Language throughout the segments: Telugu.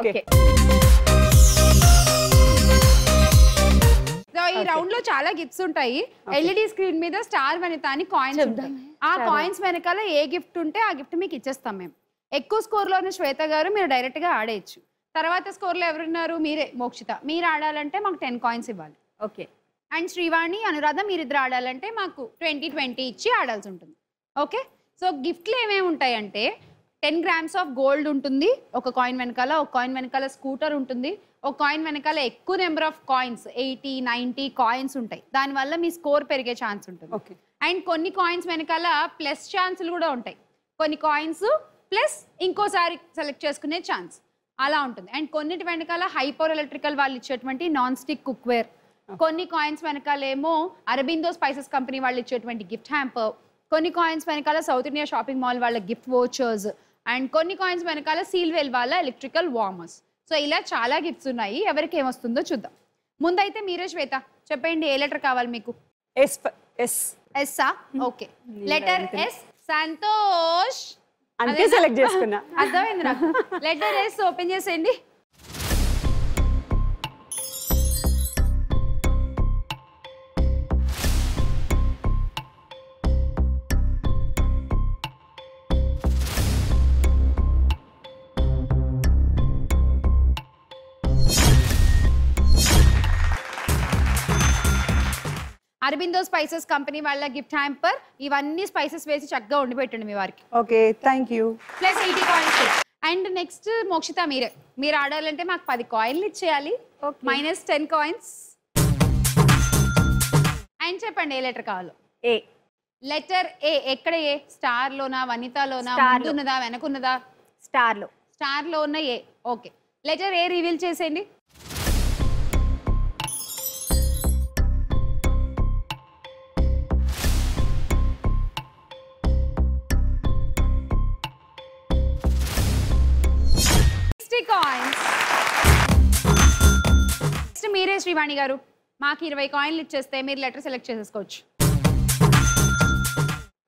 ఓకే ఈ రౌండ్ లో చాలా గిఫ్ట్స్ ఉంటాయి. ఎల్ఈడి స్క్రీన్ మీద స్టార్ వనిత అని కాయిన్స్ ఉంటాయి. ఆ కాయిన్స్ వెనకాల ఏ గిఫ్ట్ ఉంటే ఆ గిఫ్ట్ మీకు ఇచ్చేస్తాం మేము. ఎక్కువ స్కోర్ లో ఉన్న శ్వేత గారు మీరు డైరెక్ట్ గా ఆడేయచ్చు. తర్వాత స్కోర్ లో ఎవరున్నారు? మీరే మోక్షిత. మీరు ఆడాలంటే మాకు 10 కాయిన్స్ ఇవ్వాలి. ఓకే. అండ్ శ్రీవాణి అనురాధ మీరిద్దరు ఆడాలంటే మాకు 20 ఇచ్చి ఆడాల్సి ఉంటుంది. ఓకే. సో గిఫ్ట్లు ఏమేమి ఉంటాయంటే 10 grams ఆఫ్ గోల్డ్ ఉంటుంది ఒక కాయిన్ వెనకాల, ఒక కాయిన్ వెనకాల స్కూటర్ ఉంటుంది, ఒక కాయిన్ వెనకాల ఎక్కువ నెంబర్ ఆఫ్ కాయిన్స్ 80, 90 కాయిన్స్ ఉంటాయి. దానివల్ల మీ స్కోర్ పెరిగే ఛాన్స్ ఉంటుంది. అండ్ కొన్ని కాయిన్స్ వెనకాల ప్లస్ ఛాన్సులు కూడా ఉంటాయి. కొన్ని కాయిన్స్ ప్లస్ ఇంకోసారి సెలెక్ట్ చేసుకునే ఛాన్స్ అలా ఉంటుంది. అండ్ కొన్నిటి వెనకాల హైపర్ ఎలక్ట్రికల్ వాళ్ళు ఇచ్చేటువంటి నాన్ స్టిక్ కుక్వేర్, కొన్ని కాయిన్స్ వెనకాల ఏమో అరబిందో స్పైసెస్ కంపెనీ వాళ్ళు ఇచ్చేటువంటి గిఫ్ట్ హ్యాంపర్, కొన్ని కాయిన్స్ వెనకాల సౌత్ ఇండియా షాపింగ్ మాల్ వాళ్ళ గిఫ్ట్ వోచర్స్, అండ్ కొన్ని కాయిన్స్ వెనకాల సీల్వెల్ వాళ్ళ ఎలక్ట్రికల్ వార్మర్స్. సో ఇలా చాలా గిఫ్ట్స్ ఉన్నాయి. ఎవరికి ఏమొస్తుందో చూద్దాం. ముందైతే మీరే శ్వేత చెప్పండి, ఏ లెటర్ కావాలి మీకు? ఎస్సా? ఓకే. Letter S. సంతోష్ అంతే సెలెక్ట్ చేసుకున్నా. అర్థమైంది నాకు. లెటర్ ఎస్ ఓపెన్ చేసేయండి. అరబిందో స్పైసెస్ కంపెనీ వాళ్ళ గిఫ్ట్ హ్యాంపర్. ఇవన్నీ స్పైసెస్ వేసి చక్కగా వండి పెట్టండి మీ వారికి. Okay, thank you. Plus 80 coins. And next Mokshitha మీరు ఆడాలంటే మాకు 10 కాయిన్లు ఇచ్చేయాలి. -10 కాయిన్స్. అండ్ చెప్పండి ఏ లెటర్ కావాలో. ఏ. Letter A. ఎక్కడ ఏ? స్టార్ లోనా, వనితలోనా, ముందున్నదా, వెనకున్నదా? స్టార్ లో. స్టార్ లో ఉన్న ఏ. ఓకే. లెటర్ ఏ రివీల్ చేసేయండి. నెక్స్ట్ మీరే శ్రీవాణి గారు. మాకు 20 కాయిన్లు ఇచ్చేస్తే మీరు లెటర్ సెలెక్ట్ చేసేసుకోవచ్చు.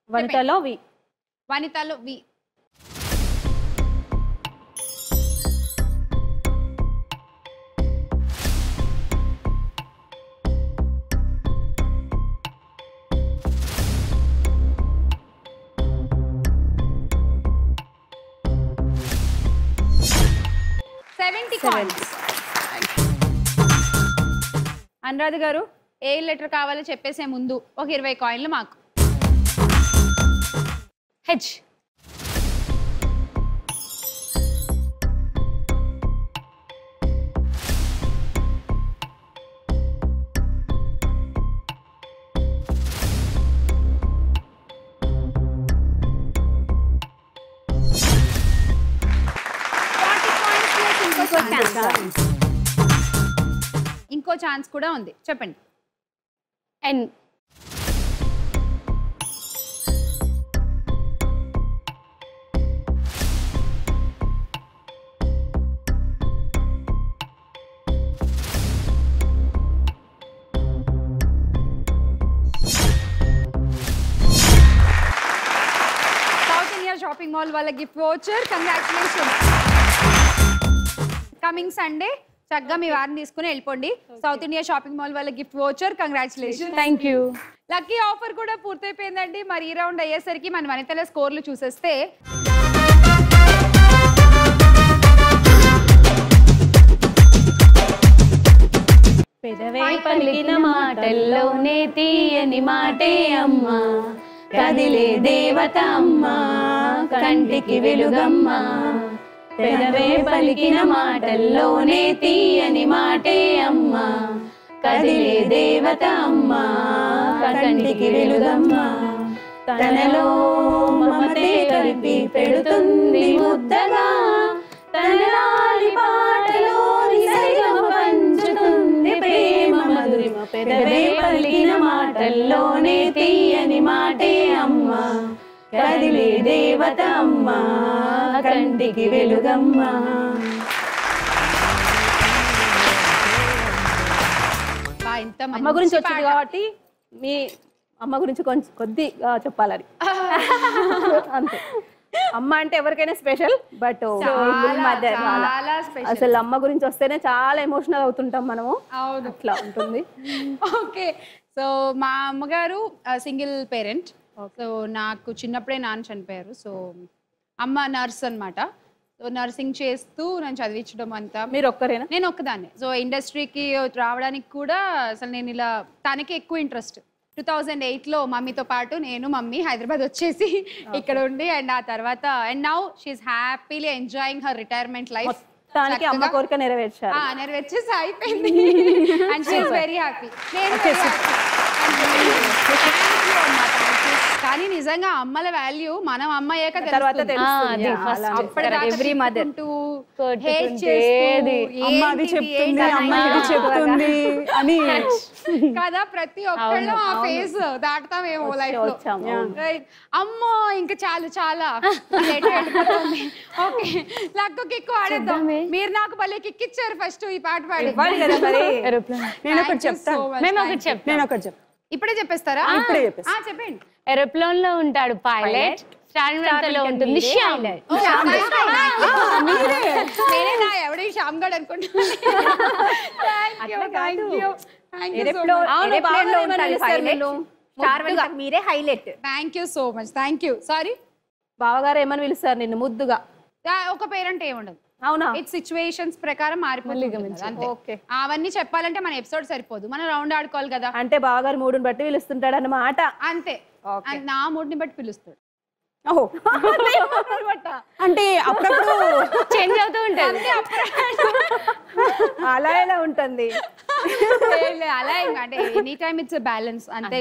వనితలో వి. వనితలో వి. అనురాధ గారు ఏ లెటర్ కావాలో చెప్పేసే ముందు ఒక 20 కాయిన్లు మాకు. హెచ్. ఇంకో ఛాన్స్ కూడా ఉంది. చెప్పండి. ఎన్. సౌత్ ఇండియా షాపింగ్ మాల్ వాళ్ళ gift voucher. Congratulations. Coming Sunday చక్కగా మీ వారిని తీసుకుని వెళ్ళిపోండి. సౌత్ ఇండియా షాపింగ్ మాల్ వాళ్ళ gift voucher. Congratulation. Thank you. Lucky offer కూడా పూర్తయిపోయిందండి. మరి ఈ రౌండ్ అయ్యేసరికి మన వనితల స్కోర్లు చూసేస్తే పెదవే పలికిన మాటల్లోనే తీయని మాటే అమ్మా, కదిలే దేవత అమ్మా, కంటికి వెలుగమ్మా. పెదవే పలికిన మాటల్లోనే తీయని మాటే అమ్మా, కదిలే దేవత అమ్మా, కంటికి వెలుగమ్మా. తనలో మమతే కలిపి పెడుతుంది ముద్దగా, తనలాలి పాటలో నిసరిగమ పంచుతుంది ప్రేమ మధురిమ. పెదవే పలికిన మాటల్లోనే తీయని మాటే అమ్మా, కదిలే దేవత అమ్మా, కంటికి వెలుగమ్మా. అమ్మ గురించి వచ్చింది కాబట్టి మీ అమ్మ గురించి కొంచెం కొద్దిగా చెప్పాలని అంతే. అమ్మ అంటే ఎవరికైనా స్పెషల్, బట్ మదర్ చాలా స్పెషల్. అసలు అమ్మ గురించి వస్తేనే చాలా ఎమోషనల్ అవుతుంటాం మనము. అవును, అట్లా ఉంటుంది. ఓకే. సో మా అమ్మగారు సింగిల్ పేరెంట్. సో నాకు చిన్నప్పుడే నాన్న చనిపోయారు. సో అమ్మ నర్స్ అన్నమాట. సో నర్సింగ్ చేస్తూ నేను చదివించడం అంతా. మీరు ఒక్కరేనా? నేను ఒక్కదాన్ని. సో ఇండస్ట్రీకి రావడానికి కూడా అసలు నేను ఇలా తనకి ఎక్కువ ఇంట్రెస్ట్. 2008లో మమ్మీతో పాటు నేను మమ్మీ హైదరాబాద్ వచ్చేసి ఇక్కడ ఉండి అండ్ ఆ తర్వాత and now she is happily enjoying her retirement life. దానికి అమ్మ కోరిక నెరవేర్చారు. నెరవేర్చేసి అయిపోయింది అండ్ షీఈస్ వెరీ హ్యాపీ. కానీ నిజంగా అమ్మల వాల్యూ మనం అమ్మ అయ్యాక తర్వాత తెలుస్తుంది. ఎవ్రీ మదర్ కదా, ప్రతి ఒక్కళ్ళు ఆ ఫేజ్ దాటుతామేమో లైఫ్ లో. అమ్మో ఇంకా చాలు చాలా ఓకే, లక్కు కిక్కు ఆడేద్దాం. మీరు నాకు భలే కిక్ ఇచ్చారు ఫస్ట్ ఈ పాట పాడి. ఇప్పుడే చెప్పేస్తారా? చెప్పండి. ఏరోప్లేన్ లో ఉంటాడు పైలట్, స్టార్ లో ఉంటుంది శ్యామ్. ఎవడే శ్యామ్ గడ్ అనుకుంటున్నా. మీరే highlight. Thank you so much. Thank you. Sorry, బావగారు ఏమని పిలుస్తారు నిన్ను ముద్దుగా? ఒక పేరెంట్ ఏముండదు. అవునా? ఇట్ సిచ్యువేషన్స్ ప్రకారం మారిపోతుంది. అవన్నీ చెప్పాలంటే మన ఎపిసోడ్ సరిపోదు, మనం రౌండ్ ఆడుకోవాలి కదా. అంటే బావగారు మూడుని బట్టి పిలుస్తుంటాడు అన్నమాట. అంతే, నా మూడ్ని బట్టి పిలుస్తాడు. అంటే అప్పుడప్పుడు చేంజ్ అవుతూ ఉంటుంది. అలా ఎలా ఉంటుంది? అలా అంటే ఎనీ టైమ్ ఇట్స్ బ్యాలెన్స్ అంతే.